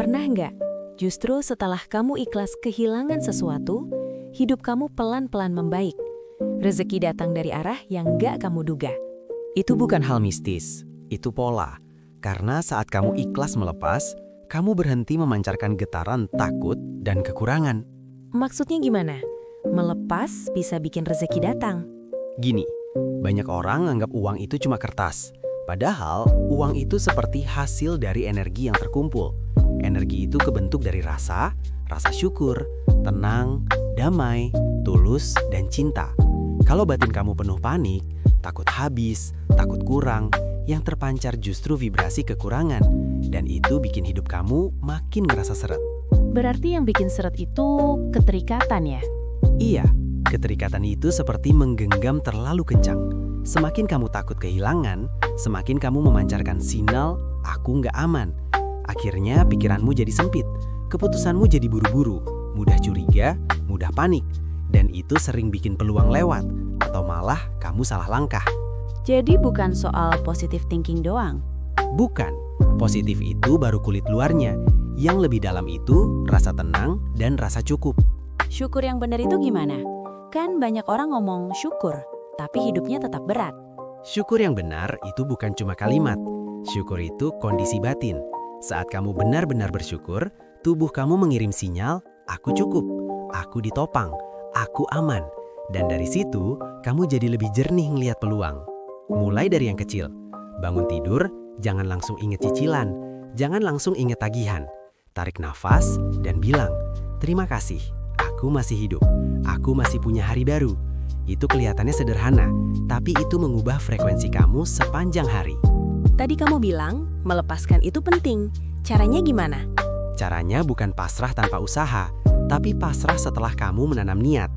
Pernah nggak? Justru setelah kamu ikhlas kehilangan sesuatu, hidup kamu pelan-pelan membaik. Rezeki datang dari arah yang nggak kamu duga. Itu bukan hal mistis, itu pola. Karena saat kamu ikhlas melepas, kamu berhenti memancarkan getaran takut dan kekurangan. Maksudnya gimana? Melepas bisa bikin rezeki datang. Gini, banyak orang anggap uang itu cuma kertas. Padahal, uang itu seperti hasil dari energi yang terkumpul. Energi itu kebentuk dari rasa syukur, tenang, damai, tulus, dan cinta. Kalau batin kamu penuh panik, takut habis, takut kurang, yang terpancar justru vibrasi kekurangan. Dan itu bikin hidup kamu makin ngerasa seret. Berarti yang bikin seret itu keterikatan ya? Iya, keterikatan itu seperti menggenggam terlalu kencang. Semakin kamu takut kehilangan, semakin kamu memancarkan sinyal, aku nggak aman. Akhirnya pikiranmu jadi sempit, keputusanmu jadi buru-buru, mudah curiga, mudah panik. Dan itu sering bikin peluang lewat, atau malah kamu salah langkah. Jadi bukan soal positive thinking doang? Bukan, positif itu baru kulit luarnya. Yang lebih dalam itu rasa tenang dan rasa cukup. Syukur yang benar itu gimana? Kan banyak orang ngomong syukur, tapi hidupnya tetap berat. Syukur yang benar itu bukan cuma kalimat. Syukur itu kondisi batin. Saat kamu benar-benar bersyukur, tubuh kamu mengirim sinyal, aku cukup, aku ditopang, aku aman. Dan dari situ, kamu jadi lebih jernih ngelihat peluang. Mulai dari yang kecil. Bangun tidur, jangan langsung inget cicilan. Jangan langsung inget tagihan. Tarik nafas dan bilang, terima kasih, aku masih hidup. Aku masih punya hari baru. Itu kelihatannya sederhana, tapi itu mengubah frekuensi kamu sepanjang hari. Tadi kamu bilang, melepaskan itu penting. Caranya gimana? Caranya bukan pasrah tanpa usaha, tapi pasrah setelah kamu menanam niat.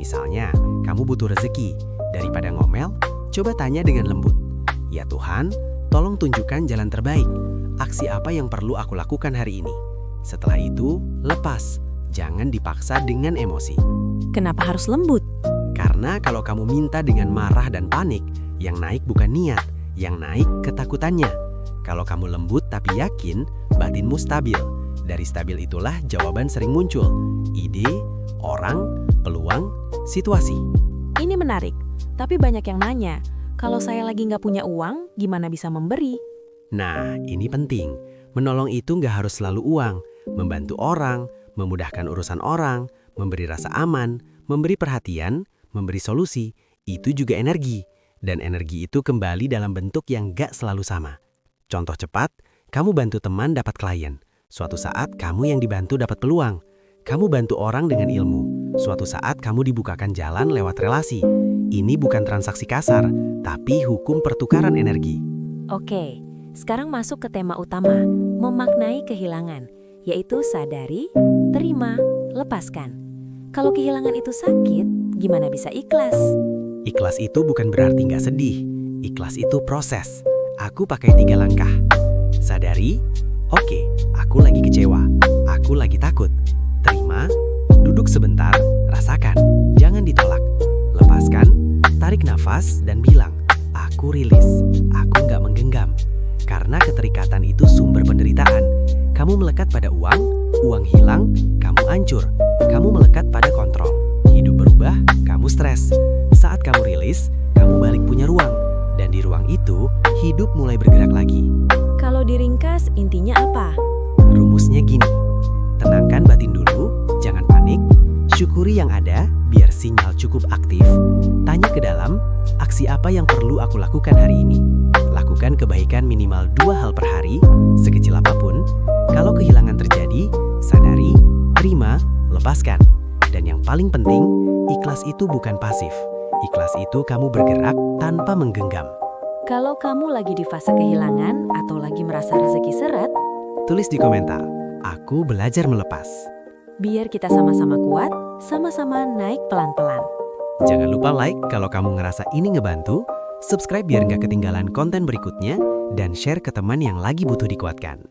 Misalnya, kamu butuh rezeki. Daripada ngomel, coba tanya dengan lembut. Ya Tuhan, tolong tunjukkan jalan terbaik. Aksi apa yang perlu aku lakukan hari ini? Setelah itu, lepas. Jangan dipaksa dengan emosi. Kenapa harus lembut? Karena kalau kamu minta dengan marah dan panik, yang naik bukan niat, yang naik ketakutannya. Kalau kamu lembut tapi yakin, batinmu stabil. Dari stabil itulah jawaban sering muncul. Ide, orang, peluang, situasi. Ini menarik, tapi banyak yang nanya, kalau saya lagi nggak punya uang, gimana bisa memberi? Nah, ini penting. Menolong itu nggak harus selalu uang. Membantu orang, memudahkan urusan orang, memberi rasa aman, memberi perhatian, memberi solusi, itu juga energi. Dan energi itu kembali dalam bentuk yang gak selalu sama. Contoh cepat, kamu bantu teman dapat klien. Suatu saat kamu yang dibantu dapat peluang. Kamu bantu orang dengan ilmu. Suatu saat kamu dibukakan jalan lewat relasi. Ini bukan transaksi kasar, tapi hukum pertukaran energi. Oke, sekarang masuk ke tema utama, memaknai kehilangan, yaitu sadari, terima, lepaskan. Kalau kehilangan itu sakit, gimana bisa ikhlas? Ikhlas itu bukan berarti nggak sedih. Ikhlas itu proses. Aku pakai 3 langkah. Sadari, oke, aku lagi kecewa. Aku lagi takut. Terima, duduk sebentar, rasakan. Jangan ditolak. Lepaskan, tarik nafas dan bilang, aku rilis. Aku nggak menggenggam. Karena keterikatan itu sumber penderitaan. Kamu melekat pada uang hilang, kamu hancur. Kamu melekat pada kontrol. Hidup berubah, kamu stres. Saat kamu rilis, kamu balik punya ruang. Dan di ruang itu, hidup mulai bergerak lagi. Kalau diringkas, intinya apa? Rumusnya gini, tenangkan batin dulu, jangan panik. Syukuri yang ada, biar sinyal cukup aktif. Tanya ke dalam, aksi apa yang perlu aku lakukan hari ini? Lakukan kebaikan minimal 2 hal per hari, sekecil apapun. Kalau kehilangan terjadi, sadari, terima, lepaskan. Dan yang paling penting, ikhlas itu bukan pasif. Ikhlas itu kamu bergerak tanpa menggenggam. Kalau kamu lagi di fase kehilangan atau lagi merasa rezeki seret, Tulis di komentar, aku belajar melepas. biar kita sama-sama kuat, sama-sama naik pelan-pelan. Jangan lupa like kalau kamu ngerasa ini ngebantu, subscribe biar nggak ketinggalan konten berikutnya, dan share ke teman yang lagi butuh dikuatkan.